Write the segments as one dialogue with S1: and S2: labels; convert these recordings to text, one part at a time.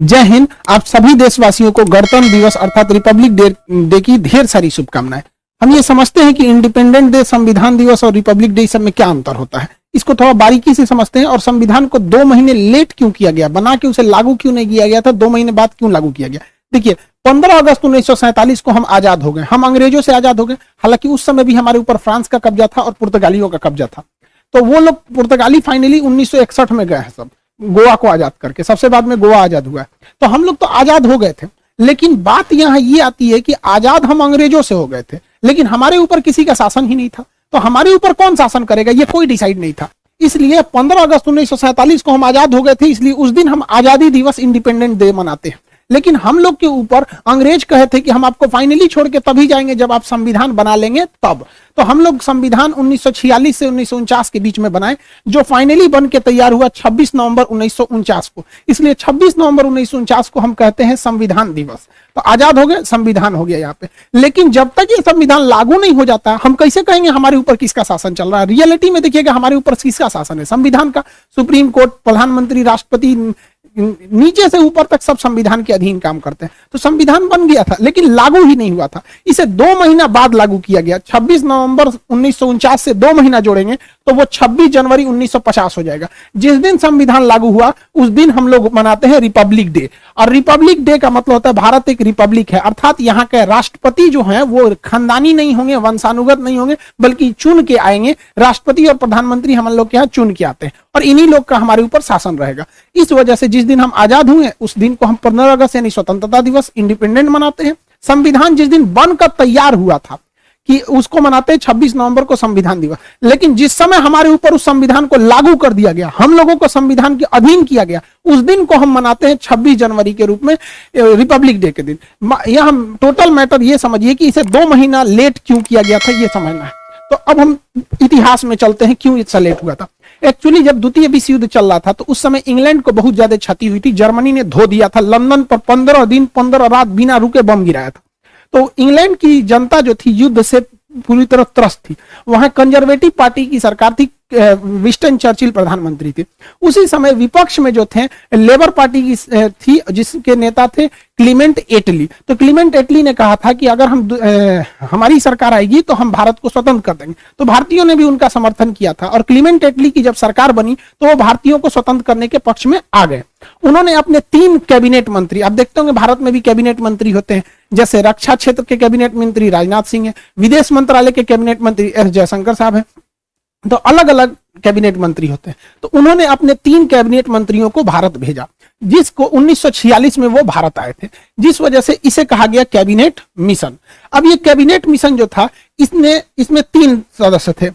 S1: जय हिंद। आप सभी देशवासियों को गणतंत्र दिवस अर्थात रिपब्लिक डे की ढेर सारी शुभकामनाएं। हम ये समझते हैं कि इंडिपेंडेंट डे, संविधान दिवस और रिपब्लिक डे सब में क्या अंतर होता है, इसको थोड़ा बारीकी से समझते हैं। और संविधान को 2 महीने लेट क्यों किया गया, बना के उसे लागू क्यों नहीं किया गया था, 2 महीने बाद क्यों लागू किया गया। देखिए 15 अगस्त 1947 को हम आजाद हो गए, हम अंग्रेजों से आजाद हो गए। हालांकि उस समय भी हमारे ऊपर फ्रांस का कब्जा था और पुर्तगालियों का कब्जा था। तो वो लोग पुर्तगाली फाइनली 1961 में गए हैं सब, गोवा को आजाद करके, सबसे बाद में गोवा आजाद हुआ है। तो हम लोग तो आजाद हो गए थे, लेकिन बात यहां ये आती है कि आजाद हम अंग्रेजों से हो गए थे, लेकिन हमारे ऊपर किसी का शासन ही नहीं था। तो हमारे ऊपर कौन शासन करेगा, ये कोई डिसाइड नहीं था। इसलिए 15 अगस्त 1947 को हम आजाद हो गए थे, इसलिए उस दिन हम आजादी दिवस, इंडिपेंडेंट डे मनाते हैं। लेकिन हम लोग के ऊपर अंग्रेज कहे थे कि हम आपको फाइनली छोड़ के तभी जाएंगे जब आप संविधान बना लेंगे तब। तो हम लोग संविधान 1946 से 1949 के बीच में बनाए, जो फाइनली बन के तैयार हुआ 26 नवंबर 1949 को। इसलिए 26 नवंबर 1949 को हम कहते हैं संविधान दिवस। तो आजाद हो गए, संविधान हो गया यहाँ पे। लेकिन जब तक ये संविधान लागू नहीं हो जाता, हम कैसे कहेंगे हमारे ऊपर किसका शासन चल रहा है। रियलिटी में देखिएगा हमारे ऊपर किसका शासन है, संविधान का। सुप्रीम कोर्ट, प्रधानमंत्री, राष्ट्रपति, नीचे से ऊपर तक सब संविधान के अधीन काम करते हैं। तो संविधान बन गया था लेकिन लागू ही नहीं हुआ था। इसे 2 महीना बाद लागू किया गया। 26 नवंबर 1949 से 2 महीना जोड़ेंगे तो वो 26 जनवरी 1950 हो जाएगा। जिस दिन संविधान लागू हुआ उस दिन हम लोग मनाते हैं रिपब्लिक डे। और रिपब्लिक डे का मतलब होता है भारत एक रिपब्लिक है, अर्थात यहाँ के राष्ट्रपति जो हैं वो खानदानी नहीं होंगे, वंशानुगत नहीं होंगे, बल्कि चुन के आएंगे। राष्ट्रपति और प्रधानमंत्री हम लोग के यहाँ चुन के आते हैं और इन्हीं लोग का हमारे ऊपर शासन रहेगा। इस वजह से जिस दिन हम आजाद हुए उस दिन को हम 15 अगस्त यानी स्वतंत्रता दिवस, इंडिपेंडेंट मनाते हैं। संविधान जिस दिन बनकर तैयार हुआ था कि उसको मनाते हैं 26 नवंबर को संविधान दिवस। लेकिन जिस समय हमारे ऊपर उस संविधान को लागू कर दिया गया, हम लोगों को संविधान के अधीन किया गया, उस दिन को हम मनाते हैं 26 जनवरी के रूप में, रिपब्लिक डे के दिन। यह हम टोटल मैटर ये समझिए कि इसे 2 महीना लेट क्यों किया गया था, ये समझना है। तो अब हम इतिहास में चलते हैं, क्यों इतना लेट हुआ था। एक्चुअली जब द्वितीय विश्व युद्ध चल रहा था तो उस समय इंग्लैंड को बहुत ज्यादा क्षति हुई थी। जर्मनी ने धो दिया था, लंदन पर 15 दिन 15 रात बिना रुके बम गिराया था। तो इंग्लैंड की जनता जो थी युद्ध से पूरी तरह त्रस्त थी। वहां कंजर्वेटिव पार्टी की सरकार थी, विंस्टन चर्चिल प्रधानमंत्री थे। उसी समय विपक्ष में जो थे लेबर पार्टी की थी, जिसके नेता थे क्लीमेंट एटली। तो क्लीमेंट एटली ने कहा था कि अगर हमारी सरकार आएगी तो हम भारत को स्वतंत्र कर देंगे। तो भारतीयों ने भी उनका समर्थन किया था और क्लीमेंट एटली की जब सरकार बनी तो वो भारतीयों को स्वतंत्र करने के पक्ष में आ गए। उन्होंने अपने 3 कैबिनेट मंत्री, आप देखते होंगे भारत में भी कैबिनेट मंत्री होते हैं, जैसे रक्षा क्षेत्र के कैबिनेट मंत्री राजनाथ सिंह है, विदेश मंत्रालय के कैबिनेट मंत्री एस जयशंकर साहब है। तो अलग अलग कैबिनेट मंत्री होते हैं। तो उन्होंने अपने 3 कैबिनेट मंत्रियों को भारत भेजा, जिसको 1946 में वो भारत आए थे, जिस वजह से इसे कहा गया कैबिनेट मिशन। अब ये कैबिनेट मिशन जो था इसमें 3 सदस्य थे।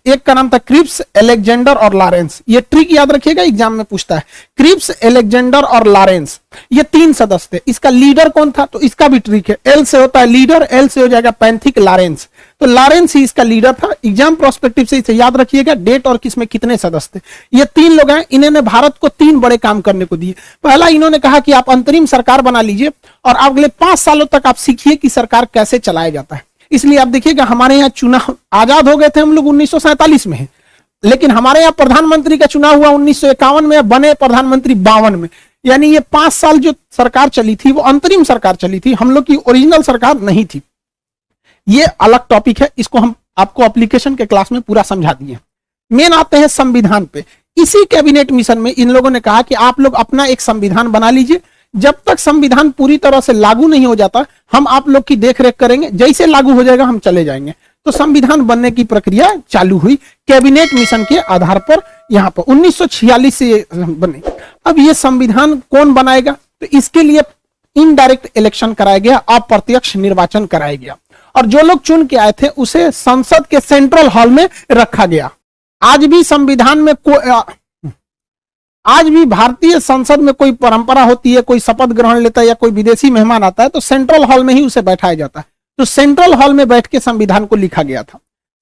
S1: एक का नाम था क्रिप्स, अलेक्जेंडर और लॉरेंस। ये ट्रिक याद रखिएगा, एग्जाम में पूछता है। क्रिप्स, अलेक्जेंडर और लॉरेंस, ये 3 सदस्य थे। इसका लीडर कौन था, तो इसका भी ट्रिक है। एल से होता है लीडर, एल से हो जाएगा पैंथिक, लॉरेंस। तो लॉरेंस ही इसका लीडर था। एग्जाम प्रोस्पेक्टिव से इसे याद रखिएगा, डेट और किसमें कितने सदस्य थे। ये 3 लोग हैं, इन्होंने भारत को 3 बड़े काम करने को दिए। पहला, इन्होंने कहा कि आप अंतरिम सरकार बना लीजिए और अगले 5 सालों तक आप सीखिए कि सरकार कैसे चलाया जाता है। इसलिए आप देखिएगा हमारे यहाँ चुनाव, आजाद हो गए थे हम लोग 1947 में है, लेकिन हमारे यहाँ प्रधानमंत्री का चुनाव हुआ 1951 में, बने प्रधानमंत्री 52 में। यानी ये 5 साल जो सरकार चली थी वो अंतरिम सरकार चली थी, हम लोग की ओरिजिनल सरकार नहीं थी। ये अलग टॉपिक है, इसको हम आपको एप्लीकेशन के क्लास में पूरा समझा दिए। मेन आते हैं संविधान पे। इसी कैबिनेट मिशन में इन लोगों ने कहा कि आप लोग अपना एक संविधान बना लीजिए, जब तक संविधान पूरी तरह से लागू नहीं हो जाता हम आप लोग की देखरेख करेंगे, जैसे लागू हो जाएगा हम चले जाएंगे। तो संविधान बनने की प्रक्रिया चालू हुई कैबिनेट मिशन के आधार पर। यहाँ पर 1946 से बने। अब ये संविधान कौन बनाएगा, तो इसके लिए इनडायरेक्ट इलेक्शन कराया गया, अप्रत्यक्ष निर्वाचन कराया गया और जो लोग चुन के आए थे उसे संसद के सेंट्रल हॉल में रखा गया। आज भी संविधान में आज भी भारतीय संसद में कोई परंपरा होती है, कोई शपथ ग्रहण लेता है या कोई विदेशी मेहमान आता है तो सेंट्रल हॉल में ही उसे बैठाया जाता है। तो सेंट्रल हॉल में बैठ के संविधान को लिखा गया था।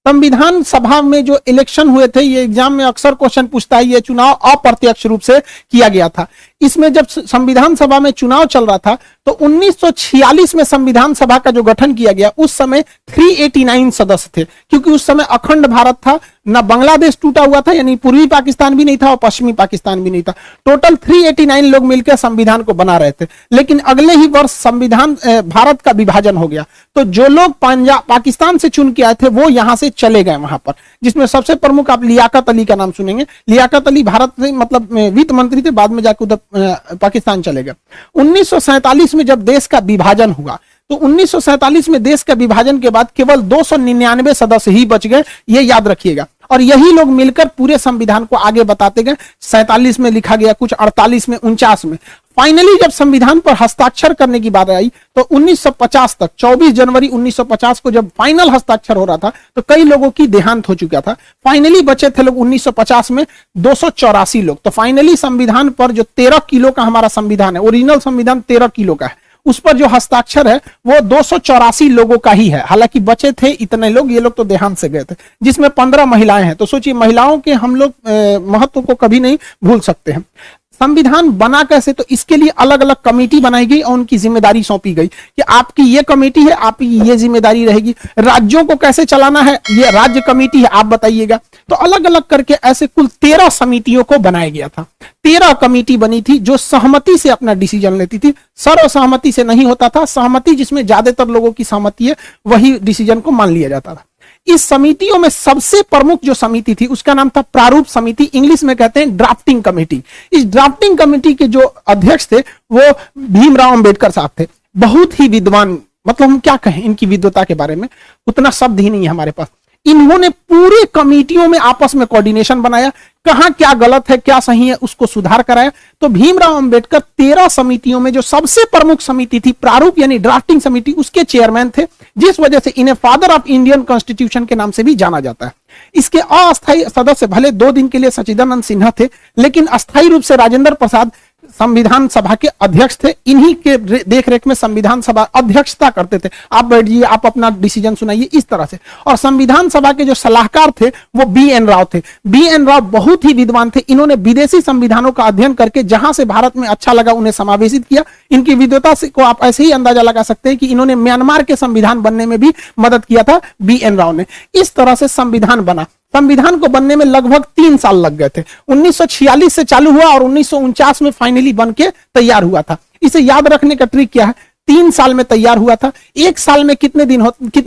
S1: संविधान सभा में जो इलेक्शन हुए थे, ये एग्जाम में अक्सर क्वेश्चन पूछता है, ये चुनाव अप्रत्यक्ष रूप से किया गया था। इसमें जब संविधान सभा में चुनाव चल रहा था तो 1946 में संविधान सभा का जो गठन किया गया, उस समय 389 सदस्य थे, क्योंकि उस समय अखंड भारत था, ना बांग्लादेश टूटा हुआ था, यानी पूर्वी पाकिस्तान भी नहीं था और पश्चिमी पाकिस्तान भी नहीं था। टोटल 389 लोग मिलकर संविधान को बना रहे थे। लेकिन अगले ही वर्ष संविधान भारत का विभाजन हो गया, तो जो लोग पंजाब पाकिस्तान से चुन के आए थे वो यहां से चले गए वहां पर, जिसमें सबसे प्रमुख आप लियाकत अली का नाम सुनेंगे। लियाकत अली भारत में मतलब वित्त मंत्री थे, बाद में जाकर उधर पाकिस्तान चले गए। 1947 में जब देश का विभाजन हुआ, तो 1947 में देश का विभाजन के बाद केवल 299 सदस्य ही बच गए, ये याद रखिएगा। और यही लोग मिलकर पूरे संविधान को आगे बताते गए। 47 में लिखा गया, कुछ 48 में, 49 में। फाइनली जब संविधान पर हस्ताक्षर करने की बात आई तो 1950 तक, 24 जनवरी 1950 को जब फाइनल हस्ताक्षर हो रहा था तो कई लोगों की देहांत हो चुका था। फाइनली बचे थे लोग 1950 में 284 लोग। तो फाइनली संविधान पर जो 13 किलो का हमारा संविधान है, ओरिजिनल संविधान 13 किलो का है, उस पर जो हस्ताक्षर है वो 284 लोगों का ही है। हालांकि बचे थे इतने लोग, ये लोग तो देहांत से गए थे, जिसमें 15 महिलाएं हैं। तो सोचिए, महिलाओं के हम लोग महत्व को कभी नहीं भूल सकते हैं। संविधान बना कैसे, तो इसके लिए अलग अलग कमेटी बनाई गई और उनकी जिम्मेदारी सौंपी गई कि आपकी ये कमेटी है, आपकी ये जिम्मेदारी रहेगी। राज्यों को कैसे चलाना है, ये राज्य कमेटी है, आप बताइएगा। तो अलग अलग करके ऐसे कुल 13 समितियों को बनाया गया था। 13 कमेटी बनी थी जो सहमति से अपना डिसीजन लेती थी, सर्वसहमति से नहीं होता था। सहमति जिसमें ज्यादातर लोगों की सहमति है, वही डिसीजन को मान लिया जाता था। इस समितियों में सबसे प्रमुख जो समिति थी उसका नाम था प्रारूप समिति, इंग्लिश में कहते हैं ड्राफ्टिंग कमेटी। इस ड्राफ्टिंग कमेटी के जो अध्यक्ष थे वो भीमराव अंबेडकर साहब थे। बहुत ही विद्वान, मतलब हम क्या कहें इनकी विद्वता के बारे में, उतना शब्द ही नहीं है हमारे पास। इन्होंने पूरे कमेटियों में आपस में कोऑर्डिनेशन बनाया, कहां क्या गलत है क्या सही है उसको सुधार कराया। तो भीमराव अंबेडकर 13 समितियों में जो सबसे प्रमुख समिति थी प्रारूप यानी ड्राफ्टिंग समिति, उसके चेयरमैन थे, जिस वजह से इन्हें फादर ऑफ इंडियन कॉन्स्टिट्यूशन के नाम से भी जाना जाता है। इसके अस्थायी सदस्य भले 2 दिन के लिए सच्चिदानंद सिन्हा थे, लेकिन अस्थायी रूप से राजेंद्र प्रसाद संविधान सभा के अध्यक्ष थे। इन्हीं के देखरेख में संविधान सभा अध्यक्षता करते थे। आप बैठिए, आप अपना डिसीजन सुनाइए, इस तरह से। और संविधान सभा के जो सलाहकार थे वो बी.एन. राव थे। बी.एन. राव बहुत ही विद्वान थे। इन्होंने विदेशी संविधानों का अध्ययन करके जहां से भारत में अच्छा लगा उन्हें समावेशित किया। इनकी विद्वता से को आप ऐसे ही अंदाजा लगा सकते हैं कि इन्होंने म्यांमार के संविधान बनने में भी मदद किया था बी.एन. राव ने। इस तरह से संविधान बना। संविधान को बनने में लगभग 3 साल लग गए थे। 1946 से चालू हुआ और 1949 में फाइनली बन के तैयार हुआ था। इसे याद रखने का ट्रिक क्या है, 3 साल में तैयार हुआ था। 1 साल में कितने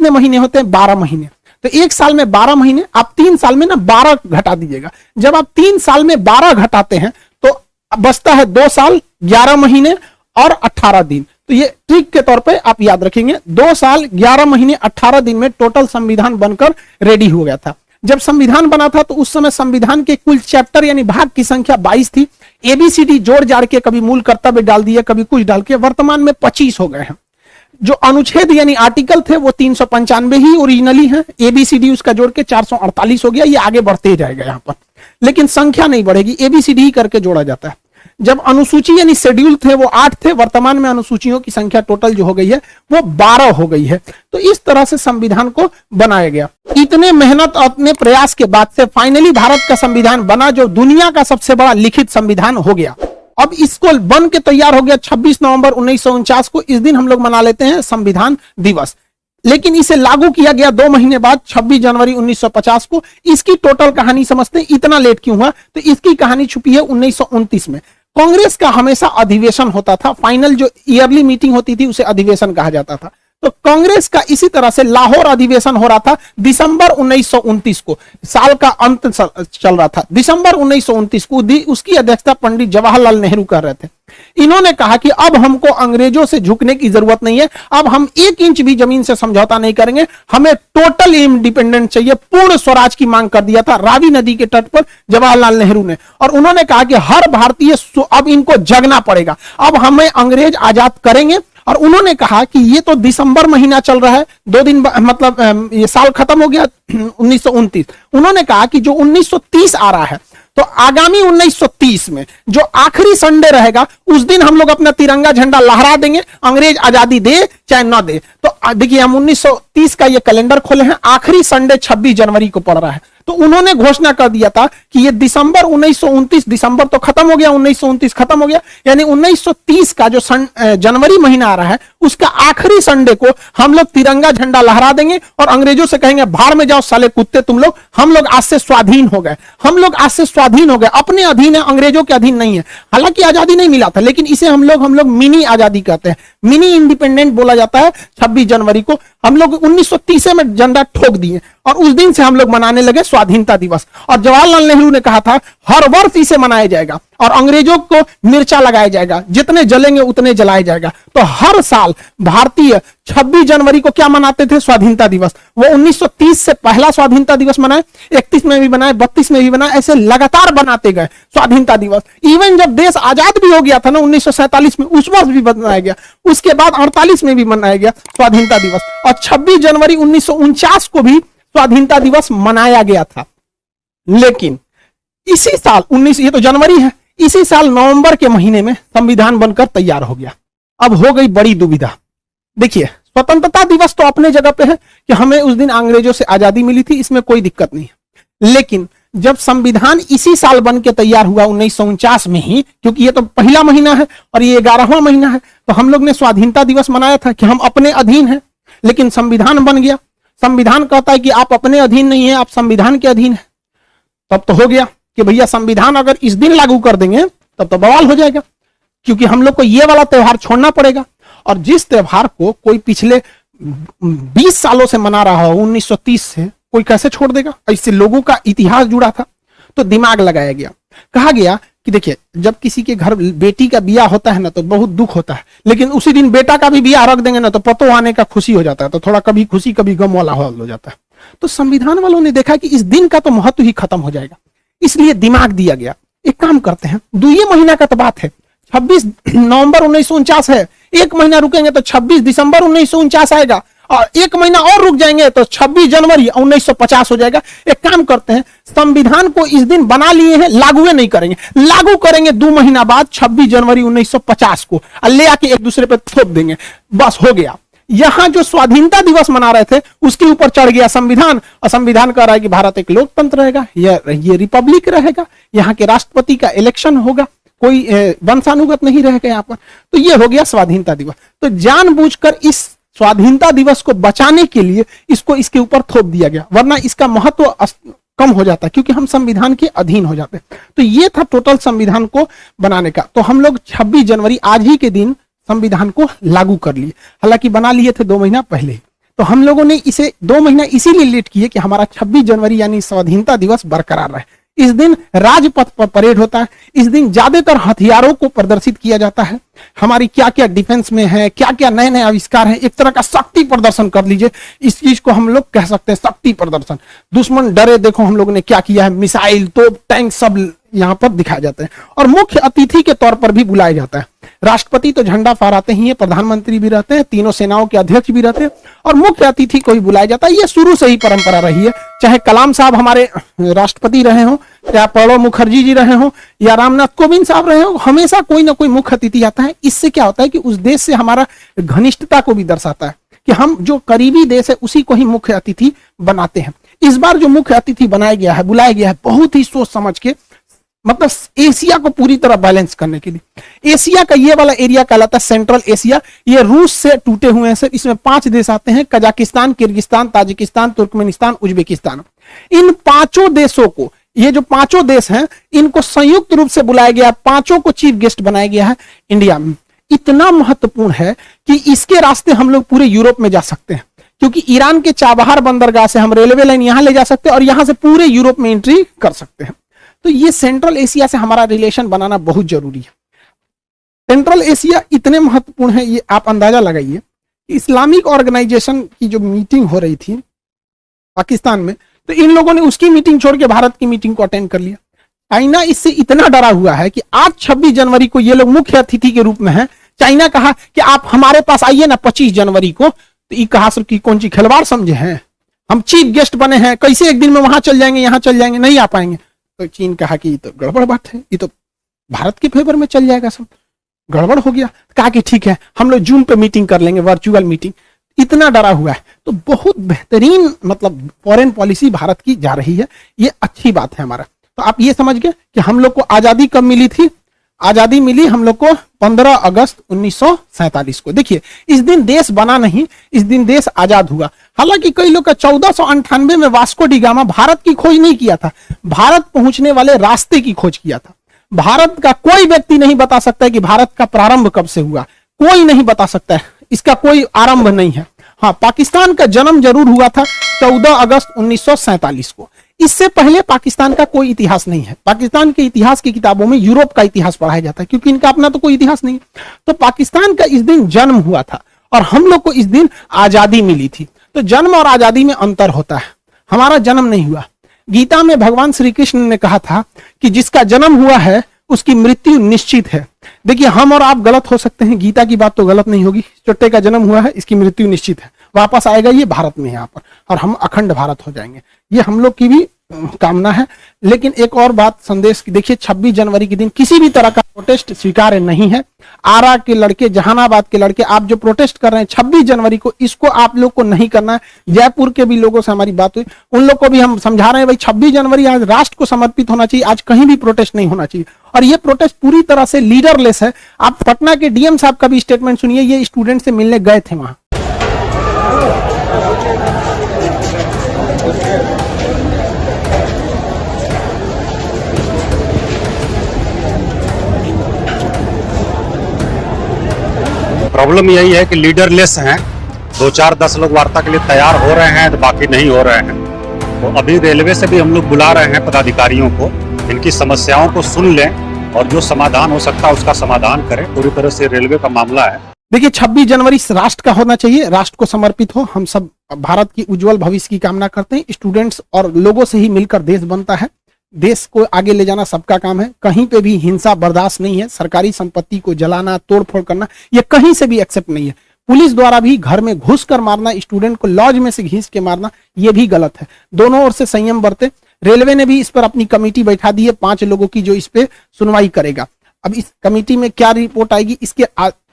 S1: महीने होते हैं, 12 महीने। तो 1 साल में 12 महीने, आप 3 साल में ना 12 घटा दीजिएगा। जब आप 3 साल में 12 घटाते हैं तो बचता है 2 साल 11 महीने और 18 दिन। तो ये ट्रिक के तौर पे आप याद रखेंगे। 2 साल 11 महीने 18 दिन में टोटल संविधान बनकर रेडी हो गया था। जब संविधान बना था तो उस समय संविधान के कुल चैप्टर यानी भाग की संख्या 22 थी। एबीसीडी जोड़ जाड़ के कभी मूल कर्तव्य डाल दिए, कभी कुछ डाल के वर्तमान में 25 हो गए हैं। जो अनुच्छेद यानी आर्टिकल थे वो 395 ही ओरिजिनली हैं। एबीसीडी उसका जोड़ के 448 हो गया। ये आगे बढ़ते ही जाएगा यहाँ पर, लेकिन संख्या नहीं बढ़ेगी, एबीसीडी ही करके जोड़ा जाता है। जब अनुसूची यानी शेड्यूल थे वो 8 थे। वर्तमान में अनुसूचियों की संख्या टोटल जो हो गई है वो 12 हो गई है। तो इस तरह से संविधान को बनाया गया। इतने मेहनत और इतने प्रयास के बाद से फाइनली भारत का संविधान बना, जो दुनिया का सबसे बड़ा लिखित संविधान हो गया। अब इसको बन के तैयार हो गया 26 नवंबर 1949 को। इस दिन हम लोग मना लेते हैं संविधान दिवस। लेकिन इसे लागू किया गया 2 महीने बाद 26 जनवरी 1950 को। इसकी टोटल कहानी समझते हैं, इतना लेट क्यों हुआ, तो इसकी कहानी छुपी है 1929 में। कांग्रेस का हमेशा अधिवेशन होता था, फाइनल जो ईयरली मीटिंग होती थी उसे अधिवेशन कहा जाता था। तो कांग्रेस का इसी तरह से लाहौर अधिवेशन हो रहा था दिसंबर 1929 को। साल का अंत चल रहा था। दिसंबर 1929 को उसकी अध्यक्षता पंडित जवाहरलाल नेहरू कर रहे थे। इन्होंने कहा कि अब हमको अंग्रेजों से झुकने की जरूरत नहीं है, अब हम 1 इंच भी जमीन से समझौता नहीं करेंगे, हमें टोटल इंडिपेंडेंट चाहिए। पूर्ण स्वराज की मांग कर दिया था रावी नदी के तट पर जवाहरलाल नेहरू ने। और उन्होंने कहा कि हर भारतीय अब इनको जगना पड़ेगा, अब हमें अंग्रेज आजाद करेंगे। और उन्होंने कहा कि ये तो दिसंबर महीना चल रहा है, 2 दिन मतलब ये साल खत्म हो गया 1929। उन्होंने कहा कि जो 1930 आ रहा है, तो आगामी 1930 में जो आखिरी संडे रहेगा उस दिन हम लोग अपना तिरंगा झंडा लहरा देंगे, अंग्रेज आजादी दे चाहे ना दे। तो देखिए हम 1930 का ये कैलेंडर खोले हैं, आखिरी संडे 26 जनवरी को पड़ रहा है। तो उन्होंने घोषणा कर दिया था कि ये दिसंबर 1929, दिसंबर तो खत्म हो गया, 1929 खत्म हो गया, यानी 1930 का जो जनवरी महीना आ रहा है उसका आखिरी संडे को हम लोग तिरंगा झंडा लहरा देंगे और अंग्रेजों से कहेंगे भाड़ में जाओ साले कुत्ते तुम लोग, हम लोग आज से स्वाधीन हो गए, हम लोग आज से स्वाधीन हो गए, अपने अधीन है, अंग्रेजों के अधीन नहीं है। हालांकि आजादी नहीं मिला था, लेकिन इसे हम लोग मिनी आजादी कहते हैं, मिनी इंडिपेंडेंट बोला जाता है। 26 जनवरी को हम लोग 1930 में झंडा ठोक दिए और उस दिन से हम लोग मनाने लगे स्वाधीनता दिवस। और जवाहरलाल नेहरू ने कहा था हर वर्ष इसे मनाया जाएगा और अंग्रेजों को मिर्चा लगाया जाएगा, जितने जलेंगे उतने जलाया जाएगा। तो हर साल भारतीय 26 जनवरी को क्या मनाते थे? स्वाधीनता दिवस। वो 1930 से पहला स्वाधीनता दिवस मनाए, 31 में भी बनाए, 32 में भी बनाए, ऐसे लगातार बनाते गए स्वाधीनता दिवस। इवन जब देश आजाद भी हो गया था ना 1947 में, उस वर्ष भी बनाया गया, उसके बाद 48 में भी मनाया गया स्वाधीनता दिवस, और 26 जनवरी 1949 को भी स्वाधीनता दिवस मनाया गया था। लेकिन इसी साल 19, ये तो जनवरी है, इसी साल नवंबर के महीने में संविधान बनकर तैयार हो गया। अब हो गई बड़ी दुविधा। देखिए, स्वतंत्रता दिवस तो अपने जगह पे है कि हमें उस दिन अंग्रेजों से आजादी मिली थी, इसमें कोई दिक्कत नहीं है। लेकिन जब संविधान इसी साल बन के तैयार हुआ 1949 में ही, क्योंकि ये तो पहला महीना है और ये 11वां महीना है, तो हम लोग ने स्वाधीनता दिवस मनाया था कि हम अपने अधीन हैं। लेकिन संविधान बन गया, संविधान कहता है कि आप अपने अधीन नहीं है, आप संविधान के अधीन है। तब तो हो गया कि भैया संविधान अगर इस दिन लागू कर देंगे तब तो बवाल हो जाएगा, क्योंकि हम लोग को ये वाला त्योहार छोड़ना पड़ेगा। और जिस त्योहार को कोई पिछले 20 सालों से मना रहा हो 1930 से, कोई कैसे छोड़ देगा? इससे लोगों का इतिहास जुड़ा था। तो दिमाग लगाया गया, कहा गया कि देखिए, जब किसी के घर बेटी का बियाह होता है ना तो बहुत दुख होता है, लेकिन उसी दिन बेटा का भी बियाह रख देंगे ना तो पतो आने का खुशी हो जाता है, तो थोड़ा कभी खुशी कभी गम वाला हो जाता है। तो संविधान वालों ने देखा कि इस दिन का तो महत्व ही खत्म हो जाएगा, इसलिए दिमाग दिया गया, एक काम करते हैं, 2 महीना का तो बात है, 26 नवंबर 1949 है, एक महीना रुकेंगे तो 26 दिसंबर 1949 आएगा, और एक महीना और रुक जाएंगे तो 26 जनवरी 1950 हो जाएगा। एक काम करते हैं, संविधान को इस दिन बना लिए हैं, लागू नहीं करेंगे, लागू करेंगे 2 महीना बाद 26 जनवरी 1950 को, और ले आके एक दूसरे पे थोप देंगे, बस हो गया। यहां जो स्वाधीनता दिवस मना रहे थे उसके ऊपर चढ़ गया संविधान, और संविधान कह रहा है कि भारत एक लोकतंत्र रहेगा, ये रिपब्लिक रहेगा, यहाँ के राष्ट्रपति का इलेक्शन होगा, कोई वंशानुगत नहीं रहेगा यहाँ पर। तो ये हो गया स्वाधीनता दिवस। तो जानबूझकर इस स्वाधीनता दिवस को बचाने के लिए इसको इसके ऊपर थोप दिया गया, वरना इसका महत्व कम हो जाता है, क्योंकि हम संविधान के अधीन हो जाते हैं। तो ये था टोटल संविधान को बनाने का। तो हम लोग 26 जनवरी आज ही के दिन संविधान को लागू कर लिए, हालांकि बना लिए थे 2 महीना पहले ही। तो हम लोगों ने इसे 2 महीना इसीलिए लेट किए कि हमारा 26 जनवरी यानी स्वाधीनता दिवस बरकरार रहे। इस दिन राजपथ पर परेड होता है, इस दिन ज्यादातर हथियारों को प्रदर्शित किया जाता है, हमारी क्या क्या डिफेंस में है, क्या क्या नए नए आविष्कार है, एक तरह का शक्ति प्रदर्शन कर लीजिए, इस चीज को हम लोग कह सकते हैं शक्ति प्रदर्शन। दुश्मन डरे, देखो हम लोगों ने क्या किया है, मिसाइल, तोप, टैंक सब यहाँ पर दिखाए जाते हैं। और मुख्य अतिथि के तौर पर भी बुलाया जाता है। राष्ट्रपति तो झंडा फहराते ही है, प्रधानमंत्री भी रहते हैं, तीनों सेनाओं के अध्यक्ष भी रहते हैं, और मुख्य अतिथि को भी बुलाया जाता है। ये शुरू से ही परंपरा रही है, चाहे कलाम साहब हमारे राष्ट्रपति रहे हो, या प्रणब मुखर्जी जी रहे हो, या रामनाथ कोविंद साहब रहे हो, हमेशा कोई ना कोई मुख्य अतिथि आता है। इससे क्या होता है कि उस देश से हमारा घनिष्ठता को भी दर्शाता है कि हम जो करीबी देश है उसी को ही मुख्य अतिथि बनाते हैं। इस बार जो मुख्य अतिथि बनाया गया है, बुलाया गया है, बहुत ही सोच समझ के, मतलब एशिया को पूरी तरह बैलेंस करने के लिए। एशिया का ये वाला एरिया कहलाता है सेंट्रल एशिया, ये रूस से टूटे हुए हैं। इसमें 5 देश आते हैं, Kazakhstan, Kyrgyzstan, Tajikistan, Turkmenistan, Uzbekistan. इन 5 देशों को, ये जो 5 देश हैं, इनको संयुक्त रूप से बुलाया गया, 5 को चीफ गेस्ट बनाया गया है इंडिया में। इतना महत्वपूर्ण है कि इसके रास्ते हम लोग पूरे यूरोप में जा सकते हैं, क्योंकि ईरान के चाबहार बंदरगाह से हम रेलवे लाइन यहां ले जा सकते हैं और यहां से पूरे यूरोप में एंट्री कर सकते हैं। तो ये सेंट्रल एशिया से हमारा रिलेशन बनाना बहुत जरूरी है। सेंट्रल एशिया इतने महत्वपूर्ण है, ये आप अंदाजा लगाइए। इस्लामिक ऑर्गेनाइजेशन की जो मीटिंग हो रही थी पाकिस्तान में, तो इन लोगों ने उसकी मीटिंग छोड़ के भारत की मीटिंग को अटेंड कर लिया। चाइना इससे इतना डरा हुआ है कि आज 26 जनवरी को ये लोग मुख्य अतिथि के रूप में हैं। चाइना कहा कि आप हमारे पास आइए ना 25 जनवरी को, तो ये कहा कि कौन सी खिलवाड़ समझे हैं, हम चीफ गेस्ट बने हैं, कैसे एक दिन में वहां चल जाएंगे, यहां चल जाएंगे, नहीं आ पाएंगे। तो चीन कहा कि ये तो गड़बड़ बात है, ये तो भारत के फेवर में चल जाएगा, सब गड़बड़ हो गया। कहा कि ठीक है, हम लोग जूम पे मीटिंग कर लेंगे, वर्चुअल मीटिंग। इतना डरा हुआ है। तो बहुत बेहतरीन मतलब फॉरेन पॉलिसी भारत की जा रही है, ये अच्छी बात है हमारा। तो आप ये समझ गए कि हम लोग को आजादी कब मिली थी? आजादी मिली हम लोग को 15 अगस्त 1947 को। देखिए इस दिन देश बना नहीं, इस दिन देश आजाद हुआ। हालांकि कई लोग का 1498 में वास्को डी गामा भारत की खोज नहीं किया था, भारत पहुंचने वाले रास्ते की खोज किया था। भारत का कोई व्यक्ति नहीं बता सकता है कि भारत का प्रारंभ कब से हुआ, कोई नहीं बता सकता है, इसका कोई आरंभ नहीं है। हाँ, पाकिस्तान का जन्म जरूर हुआ था 14 अगस्त 1947 को। इससे पहले पाकिस्तान का कोई इतिहास नहीं है। पाकिस्तान के इतिहास की किताबों में यूरोप का इतिहास पढ़ाया जाता है, क्योंकि इनका अपना तो कोई इतिहास नहीं है। तो पाकिस्तान का इस दिन जन्म हुआ था और हम लोग को इस दिन आजादी मिली थी। तो जन्म और आजादी में अंतर होता है, हमारा जन्म नहीं हुआ। गीता में भगवान श्री कृष्ण ने कहा था कि जिसका जन्म हुआ है उसकी मृत्यु निश्चित है। देखिए हम और आप गलत हो सकते हैं, गीता की बात तो गलत नहीं होगी। चुट्टे का जन्म हुआ है, इसकी मृत्यु निश्चित है, वापस आएगा ये भारत में यहाँ पर, और हम अखंड भारत हो जाएंगे, ये हम लोग की भी कामना है। लेकिन एक और बात संदेश की, देखिए 26 जनवरी के दिन किसी भी तरह का प्रोटेस्ट स्वीकार्य नहीं है। आरा के लड़के, जहानाबाद के लड़के, आप जो प्रोटेस्ट कर रहे हैं 26 जनवरी को, इसको आप लोग को नहीं करना है। जयपुर के भी लोगों से हमारी बात हुई, उन लोग को भी हम समझा रहे हैं भाई 26 जनवरी आज राष्ट्र को समर्पित होना चाहिए, आज कहीं भी प्रोटेस्ट नहीं होना चाहिए। और ये प्रोटेस्ट पूरी तरह से लीडरलेस है। आप पटना के डीएम साहब का भी स्टेटमेंट सुनिए, ये स्टूडेंट से मिलने गए थे वहां।
S2: प्रॉब्लम यही है कि लीडरलेस हैं, 2-4-10 लोग वार्ता के लिए तैयार हो रहे हैं तो बाकी नहीं हो रहे हैं। तो अभी रेलवे से भी हम लोग बुला रहे हैं पदाधिकारियों को, इनकी समस्याओं को सुन लें और जो समाधान हो सकता है उसका समाधान करें। पूरी तरह से रेलवे का मामला है।
S1: देखिए 26 जनवरी राष्ट्र का होना चाहिए, राष्ट्र को समर्पित हो। हम सब भारत की उज्जवल भविष्य की कामना करते हैं। स्टूडेंट्स और लोगों से ही मिलकर देश बनता है, देश को आगे ले जाना सबका काम है। कहीं पे भी हिंसा बर्दाश्त नहीं है। सरकारी संपत्ति को जलाना, तोड़फोड़ करना, ये कहीं से भी एक्सेप्ट नहीं है। पुलिस द्वारा भी घर में घुस कर मारना, स्टूडेंट को लॉज में से घींच के मारना, ये भी गलत है। दोनों ओर से संयम बरते। रेलवे ने भी इस पर अपनी कमेटी बैठा दी है 5 लोगों की, जो इस पे सुनवाई करेगा। अब इस कमेटी में क्या रिपोर्ट आएगी, इसके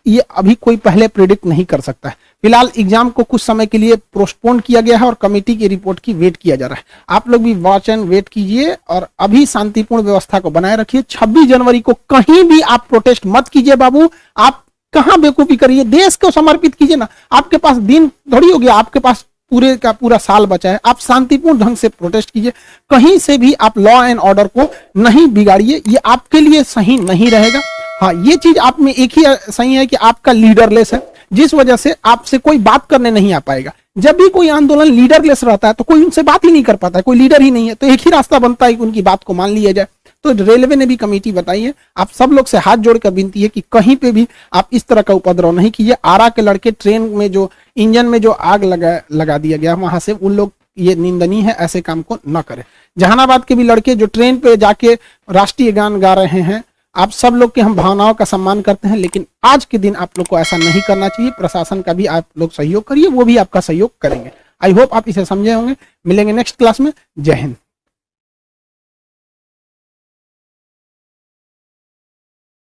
S1: ये अभी कोई पहले प्रेडिक्ट नहीं कर सकता है। फिलहाल एग्जाम को कुछ समय के लिए पोस्टपोन किया गया है और कमेटी की रिपोर्ट की वेट किया जा रहा है। आप लोग भी वॉच एंड वेट कीजिए और अभी शांतिपूर्ण व्यवस्था को बनाए रखिए। 26 जनवरी को कहीं भी आप प्रोटेस्ट मत कीजिए बाबू। आप कहां बेवकूफी करिए, देश को समर्पित कीजिए ना। आपके पास दिन थोड़ी हो गया, आपके पास पूरे का पूरा साल बचा है। आप शांतिपूर्ण ढंग से प्रोटेस्ट कीजिए। कहीं से भी आप लॉ एंड ऑर्डर को नहीं बिगाड़िए, ये आपके लिए सही नहीं रहेगा। हाँ, ये चीज आप में एक ही सही है कि आपका लीडरलेस है, जिस वजह से आपसे कोई बात करने नहीं आ पाएगा। जब भी कोई आंदोलन लीडरलेस रहता है तो कोई उनसे बात ही नहीं कर पाता है, कोई लीडर ही नहीं है। तो एक ही रास्ता बनता है कि उनकी बात को मान लिया जाए। तो रेलवे ने भी कमेटी बताई है। आप सब लोग से हाथ जोड़कर विनती है कि कहीं पे भी आप इस तरह का उपद्रव नहीं कीजिए। आरा के लड़के ट्रेन में जो इंजन में जो आग लगा दिया गया वहां से, उन लोग, ये निंदनीय है, ऐसे काम को न करें। जहानाबाद के भी लड़के जो ट्रेन पे जाके राष्ट्रीय गान गा रहे हैं, आप सब लोग के हम भावनाओं का सम्मान करते हैं, लेकिन आज के दिन आप लोग को ऐसा नहीं करना चाहिए। प्रशासन का भी आप लोग सहयोग करिए, वो भी आपका सहयोग करेंगे। आई होप आप इसे समझे होंगे। मिलेंगे नेक्स्ट क्लास में। जय हिंद।